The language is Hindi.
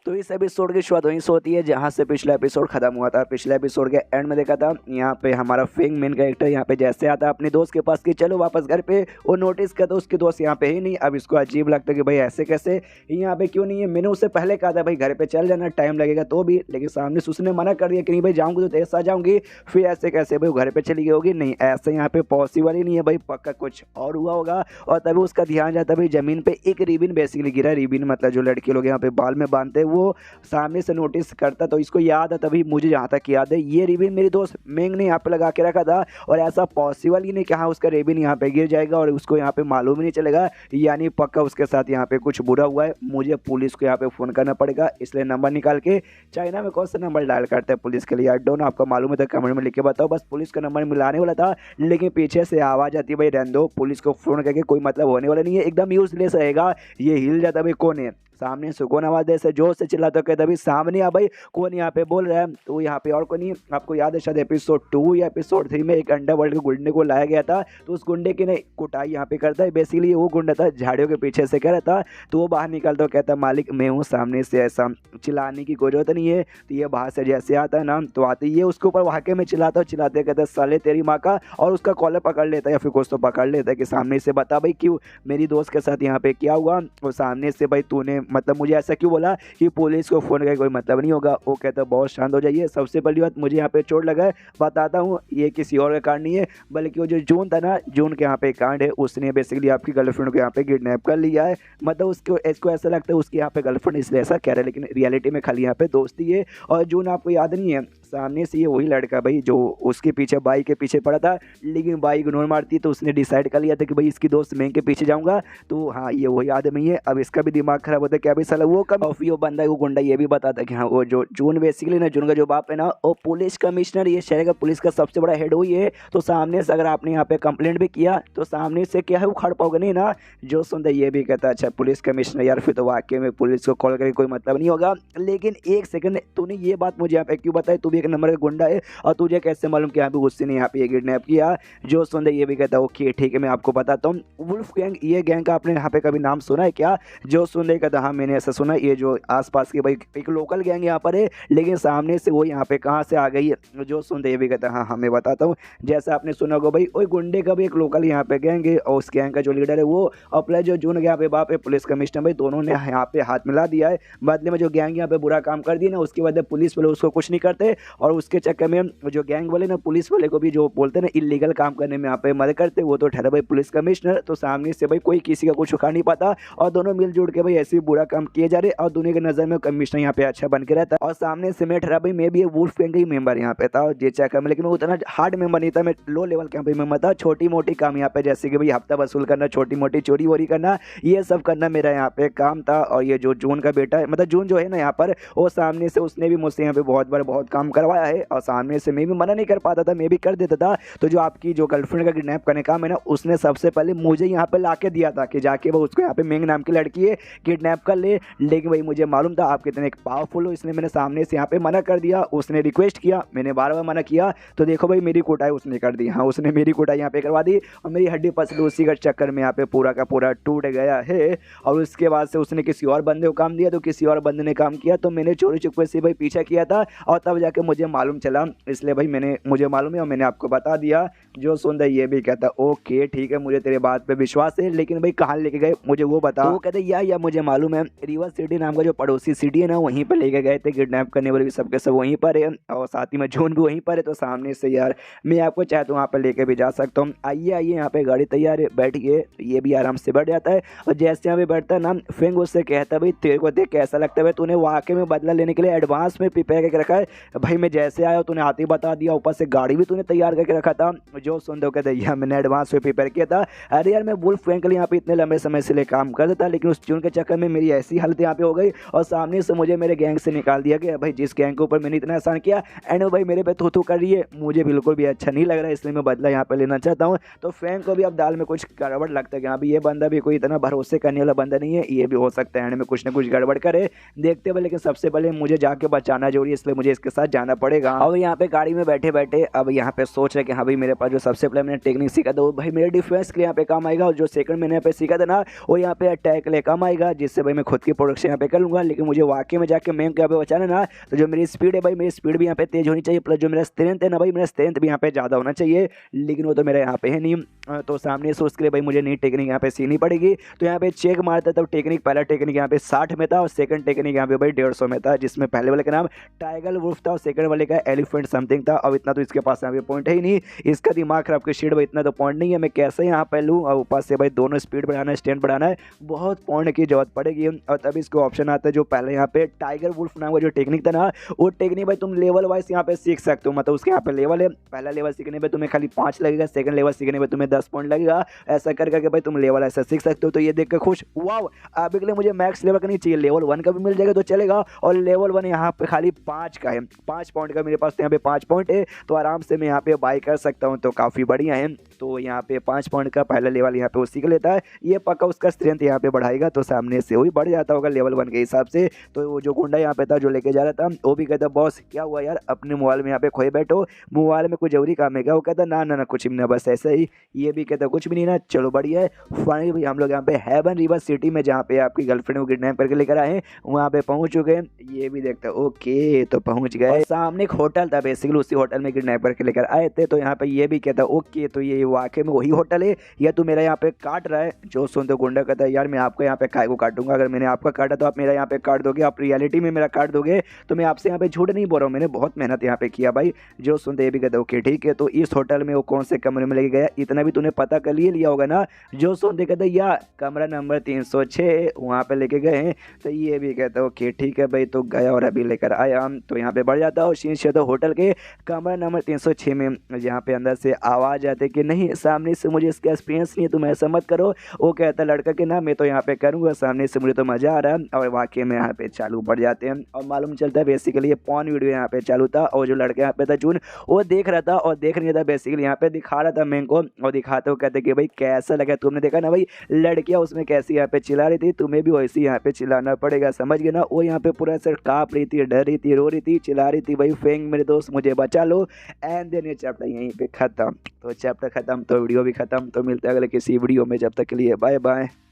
तो इस एपिसोड की शुरुआत वहीं से होती है जहाँ से पिछला एपिसोड खत्म हुआ था। पिछले एपिसोड के एंड में देखा था यहाँ पे हमारा फिंग मेन कैरेक्टर यहाँ पे जैसे आता है अपने दोस्त के पास कि चलो वापस घर पे, वो नोटिस करता है उसके दोस्त यहाँ पे ही नहीं। अब इसको अजीब लगता है कि भाई ऐसे कैसे यहाँ पे क्यों नहीं है। मैंने उससे पहले कहा था भाई घर पे चल जाना, टाइम लगेगा तो भी, लेकिन सामने से उसने मना कर दिया कि नहीं भाई जाऊँगी तो तेरे साथ जाऊँगी। फिर ऐसे कैसे भाई घर पे चली गई होगी, नहीं ऐसे यहाँ पे पॉसिबल ही नहीं है भाई, पक्का कुछ और हुआ होगा। और तभी उसका ध्यान जाता है भाई जमीन पे एक रिबिन बेसिकली गिरा। रिबिन मतलब जो लड़के लोग यहाँ पे बाल में बांधते हैं, वो सामने से नोटिस करता तो इसको याद है, तभी मुझे जहाँ तक याद है ये रिबिन मेरी दोस्त मेंग ने यहाँ पे लगा के रखा था। और ऐसा पॉसिबल ही नहीं कि हाँ उसका रिबिन यहाँ पे गिर जाएगा और उसको यहाँ पे मालूम ही नहीं चलेगा, यानी पक्का उसके साथ यहाँ पे कुछ बुरा हुआ है। मुझे पुलिस को यहाँ पे फ़ोन करना पड़ेगा, इसलिए नंबर निकाल के, चाइना में कौन सा नंबर डायल करते हैं पुलिस के लिए आई डोंट नो, आपका मालूम है तो कमेंट में लिख के बताओ। बस पुलिस का नंबर मिलाने वाला था, लेकिन पीछे से आवाज़ आती है भाई रहने दो, पुलिस को फ़ोन करके कोई मतलब होने वाला नहीं है, एकदम यूजलेस रहेगा। ये हिल जाता भाई कौन है, सामने से कौन आवाज़ ऐसे जोर से चिल्लाता कहता भाई सामने आ भाई कौन यहाँ पे बोल रहा है। तो यहाँ पे और कोई नहीं, आपको याद है शायद एपिसोड 2 या एपिसोड 3 में एक अंडरवर्ल्ड के गुंडे को लाया गया था, तो उस गुंडे की ने कुटाई यहाँ पे करता है। बेसिकली वो गुंडा था झाड़ियों के पीछे से कह रहा था, तो वो बाहर निकलता और कहता मालिक मैं हूँ, सामने से ऐसा चिल्लाने की कोई जरूरत नहीं है। तो ये बाहर से जैसे आता है ना, तो आते ये उसके ऊपर वाकई में चिल्लाता, चिल्लाते कहता है साले तेरी माँ का, और उसका कॉलर पकड़ लेता है या फिर कुछ तो पकड़ लेता है कि सामने से बता भाई क्यों मेरी दोस्त के साथ यहाँ पे क्या हुआ। और सामने से भाई तूने मतलब मुझे ऐसा बोला कि पुलिस को फोन करके कोई मतलब नहीं होगा। वो कहता है बहुत शांत हो जाइए, सबसे पहली बात मुझे यहाँ पे चोट लगा है, बताता हूँ ये किसी और का कांड नहीं है, बल्कि वो जो जून था ना, जून के यहाँ पे कांड है, उसने बेसिकली आपकी गर्लफ्रेंड को यहाँ पे किडनैप कर लिया है। मतलब इसको ऐसा लगता है उसके यहाँ पे गर्लफ्रेंड, इसलिए ऐसा कह रहा है, लेकिन रियलिटी में खाली यहाँ पे दोस्ती है। और जून आपको याद नहीं है, सामने से ये वही लड़का भाई जो उसके पीछे बाइक के पीछे पड़ा था, लेकिन बाइक इग्नोर मारती, तो उसने डिसाइड कर लिया था कि भाई इसकी दोस्त मैं के पीछे जाऊंगा। तो हाँ ये वही आदमी है। अब इसका भी दिमाग खराब होता है क्या भाई साला वो कब वो बंदा है, वो गुंडा ये भी बताता है कि हाँ वो जो जून बेसिकली ना, जून का जो बाप है ना वो पुलिस कमिश्नर, ये शहर का पुलिस का सबसे बड़ा हेड हुई है। तो सामने से अगर आपने यहाँ पे कंप्लेंट भी किया तो सामने से क्या है वो खड़ पाओगे नहीं ना। जो सुनता ये भी कहता अच्छा पुलिस कमिश्नर यार, फिर तो वाकई में पुलिस को कॉल करके कोई मतलब नहीं होगा। लेकिन एक सेकंड, तूने ये बात मुझे यहाँ पे क्यों बताई, तू भी एक नंबर का गुंडा है और तुझे कैसे मालूम कि यहाँ पे उसने यहाँ पे किडनैप किया। जो सुनता ये भी कहता ओके ठीक है मैं आपको बताता हूँ। वुल्फ गैंग, ये गैंग का आपने यहाँ पे कभी नाम सुना है क्या। जो सुनने कहता हाँ मैंने ऐसा सुना, ये जो आसपास की भाई एक लोकल गैंग यहाँ पर है, लेकिन सामने से वो यहाँ पे कहाँ से आ गई है। जो सुनते ये भी कहता हाँ हाँ मैं बताता हूँ। जैसा आपने सुना होगा भाई वो गुंडे का भी एक लोकल यहाँ पे गैंग है, और उस गैंग का जो लीडर है वो और प्लस जो जून यहाँ पे बाप है पुलिस कमिश्नर, भाई दोनों ने यहाँ पे हाथ मिला दिया है। बदले में जो गैंग यहाँ पे बुरा काम कर दिया ना, उसके बाद पुलिस वाले उसको कुछ नहीं करते, और उसके चक्कर में जो गैंग वाले ना पुलिस वाले को भी जो बोलते हैं ना इलीगल काम करने में यहाँ पे मदद करते, वो तो ठहरा भाई पुलिस कमिश्नर। तो सामने से भाई कोई किसी का कुछ उखाड़ नहीं पाता, और दोनों मिलजुल के भाई ऐसे बुरा काम किए जा रहे, और दोनों की नजर में कमिश्नर यहाँ पे अच्छा बन के रहता है। और सामने से मैं ठहरा भाई मैं भी वुल्फ गैंग का ही मेंबर यहाँ पे था, और जे चक्कर में, लेकिन वो उतना हार्ड मेंबर नहीं था, मैं लो लेवल का मेंबर था। छोटी मोटी काम यहाँ पे जैसे कि भाई हफ्ता वसूल करना, छोटी मोटी चोरी वोरी करना, ये सब करना मेरा यहाँ पे काम था। और ये जो जून का बेटा है, मतलब जून जो है ना यहाँ पर, वो सामने से उसने भी मुझसे यहाँ पे बहुत बार बहुत काम करवाया है, और सामने से मैं भी मना नहीं कर पाता था, मैं भी कर देता था। तो जो आपकी जो गर्लफ्रेंड का किडनैप करने का मैंने, उसने सबसे पहले मुझे यहाँ पे ला के दिया था कि जाके वो उसको यहाँ पे मेंग नाम की लड़की है किडनैप कर ले। लेकिन भाई मुझे मालूम था आप कितने पावरफुल हो, इसलिए मैंने सामने से यहाँ पे मना कर दिया। उसने रिक्वेस्ट किया, मैंने बार बार मना किया, तो देखो भाई मेरी कुटाई उसने कर दी। हाँ उसने मेरी कुटाई यहाँ पे करवा दी, और मेरी हड्डी पसली उसी का चक्कर में यहाँ पे पूरा का पूरा टूट गया है। और उसके बाद से उसने किसी और बंदे को काम दिया, तो किसी और बंदे ने काम किया, तो मैंने चोरी चुपके से भाई पीछा किया था, और तब जाके मुझे मालूम चला, इसलिए भाई मुझे मालूम है और मैंने आपको बता दिया। जो सुन रहा ये भी कहता ओके ठीक है मुझे तेरे बात पे विश्वास है, लेकिन भाई कहाँ लेके गए मुझे वो बता। तो वो कहते या मुझे मालूम है, रिवर सिटी नाम का जो पड़ोसी सिटी है ना, वहीं पर लेके गए थे, किडनैप करने वाले भी सबके सब वहीं पर है, और साथ ही में जून भी वहीं पर है। तो सामने से यार मैं आपको चाहता हूँ वहाँ पर लेके भी जा सकता हूँ, आइए यहाँ पे गाड़ी तैयार है बैठिए। ये भी आराम से बैठ जाता है, और जैसे यहाँ पे बैठता है ना, फिंग उससे कहता भाई तेरे को देख कैसा लगता है भाई, तूने वाकई में बदला लेने के लिए एडवांस में प्रिपेयर करके रखा है भाई। मैं जैसे आया तूने आते ही बता दिया, ऊपर से गाड़ी भी तूने तैयार करके रखा था। जो सुन दो कहते यार मैंने एडवांस में प्रिपेयर किया था। अरे यार मैं वुल्फ गैंग के लिए यहाँ पे इतने लंबे समय से काम करता था, लेकिन उस जून के चक्कर में मेरी ऐसी हालत यहाँ पे हो गई, और सामने से मुझे मेरे गैंग से निकाल दिया गया भाई, जिस गैंग के ऊपर मैंने इतना आसान किया, एंड भाई मेरे पे थू कर रही है, मुझे बिल्कुल भी अच्छा नहीं लग रहा है, इसलिए मैं बदला यहाँ पे लेना चाहता हूँ। तो फैंक को भी अब दाल में कुछ गड़बड़ लगता है कि हाँ भी ये बंदा भी कोई इतना भरोसे करने वाला बंदा नहीं है, ये भी हो सकता है एंड में कुछ ना कुछ गड़बड़ करे, देखते हुए। लेकिन सबसे पहले मुझे जाके बचाना जरूरी है, इसलिए मुझे इसके साथ जाना जाना पड़ेगा। अब यहाँ पे गाड़ी में बैठे बैठे अब यहाँ पे सोच रहे कि हाँ भाई मेरे पास जो सबसे पहले मैंने टेक्निक सीखा था वो भाई मेरे डिफेंस के लिए यहाँ पे काम आएगा, और जो सेकंड मैंने यहाँ पे सीखा था ना वो यहाँ पे अटैक के लिए काम आएगा, जिससे भाई मैं खुद की प्रोडक्शन यहाँ पे कर लूँगा। लेकिन मुझे वाकई में जाके मैं यहाँ पे बचाना ना, तो जो मेरी स्पीड है भाई मेरी स्पीड भी यहाँ पे तेज होनी चाहिए, प्लस जो मेरा स्ट्रेंथ है ना भाई मेरा स्ट्रेंथ भी यहाँ पे ज़्यादा होना चाहिए, लेकिन वो तो मेरा यहाँ पे है नहीं। तो सामने से उसके लिए भाई मुझे नई टेक्निक यहाँ पे सीखनी पड़ेगी। तो यहाँ पे चेक मारता तब टेक्निक पहला टेक्निक यहाँ पे 60 में था और सेकंड टेक्निक यहाँ पे भाई 150 में था, जिसमें पहले वाले का नाम टाइगर वुल्फ था और सेकंड वाले का एलिफेंट समथिंग था। अब इतना तो इसके पास यहाँ पे पॉइंट है ही नहीं, इसका दिमाग खराब के शीट भाई इतना तो पॉइंट नहीं है, मैं कैसे यहाँ पे लूँ। और ऊपर से भाई दोनों स्पीड बढ़ाना है स्टैंड बढ़ाना है, बहुत पॉइंट की जरूरत पड़ेगी। और तभी इसको ऑप्शन आता है जो पहले यहाँ पे टाइगर वुल्फ नाम का जो टेक्निक था ना वो टेक्निक भाई तुम लेवल वाइज यहाँ पे सीख सकते हो, मतलब उसके यहाँ पे लेवल है, पहला लेवल सीखने पे तुम्हें खाली 5 लगेगा, सेकंड लेवल सीखने पे तुम्हें 10 पॉइंट लगेगा, ऐसा कर करके भाई तुम लेवल ऐसा सीख सकते हो। तो ये देख कर खुश वाओ, अभी के लिए मुझे मैक्स लेवल का नहीं चाहिए, लेवल 1 का भी मिल जाएगा तो चलेगा। और लेवल 1 यहाँ पे खाली 5 का है, 5 पॉइंट का मेरे पास तो यहाँ पे 5 पॉइंट है, तो आराम से मैं यहाँ पे बाई कर सकता हूँ, तो काफ़ी बढ़िया है। तो यहाँ पे 5 पॉइंट का पहला लेवल यहाँ पे वो सीख लेता है, ये पक्का उसका स्ट्रेंथ यहाँ पे बढ़ाएगा, तो सामने से वही बढ़ जाता होगा लेवल 1 के हिसाब से। तो वो जो गुंडा यहाँ पे था जो लेके जा रहा था वो भी कहता बॉस क्या हुआ यार, अपने मोबाइल में यहाँ पे खोए बैठो, मोबाइल में कुछ जरूरी काम है क्या? वो कहता ना ना ना कुछ भी ना बस ऐसा ही। ये भी कहता कुछ भी नहीं ना, चलो बढ़िया है। फाइनली भाई हम लोग यहाँ पे हेवन रिवर सिटी में जहाँ पे आपकी गर्लफ्रेंड को किडनैप करके लेकर आए हैं वहाँ पे पहुँच चुके हैं। ये भी देखता ओके तो पहुँच गए, सामने एक होटल था बेसिकली, उसी होटल में किडनैप करके लेकर आए थे। तो यहाँ पे ये भी कहता ओके तो ये वाकई में वही होटल है या तू मेरा यहाँ पे काट रहा है? जो सुन तो गुंडा कहता है यार मैं आपको यहाँ पे काय को काटूंगा, अगर मैंने आपका काटा तो आप मेरा यहाँ पे काट दोगे, आप रियलिटी में मेरा काट दोगे, तो मैं आपसे यहाँ पे झूठ नहीं बोल रहा हूँ, मैंने बहुत मेहनत यहाँ पे किया भाई। जो सुनते ये भी कहता ओके ठीक है। तो इस होटल में वो कौन से कमरे में लेके गया इतना भी तूने पता कर लिया होगा ना? जो सुनते कहते यार कमरा नंबर 306 वहाँ पे लेके गए हैं। तो ये भी कहता ओके ठीक है भाई, तो गया और अभी लेकर आया। तो यहाँ पे बढ़ जाता है और शीर्ष तो होटल के कमरा नंबर 306 में जहाँ पे अंदर से आवाज़ आती है कि नहीं सामने से मुझे इसका एक्सपीरियंस नहीं है, तुम ऐसा मत करो। वो कहता लड़का कि ना मैं तो यहाँ पे करूँगा, सामने से मुझे तो मज़ा आ रहा है। और वाकई में यहाँ पे चालू बढ़ जाते हैं और मालूम चलता है बेसिकली ये पॉन वीडियो यहाँ पे चालू था, और जो लड़का यहाँ पे था जून वो देख रहा था और देख नहीं था बेसिकली यहाँ पे दिखा रहा था मैं को, और दिखाते हुए कहते कि भाई कैसा लगा, तुमने देखा ना भाई लड़कियाँ उसमें कैसी यहाँ पे चिल्ला रही थी, तुम्हें भी वैसे यहाँ पे चिल्लाना पड़ेगा, समझ गए ना? वो यहाँ पे पूरा सर काँप रही थी, डर रही थी, रो रही थी, चिल्ला रही थी भाई फेंग मेरे दोस्त मुझे बचा लो। एंड देन ये चैप्टर यहीं पे खत्म। तो चैप्टर खत्म तो वीडियो भी खत्म। तो मिलते हैं अगले किसी वीडियो में, जब तक के लिए बाय बाय।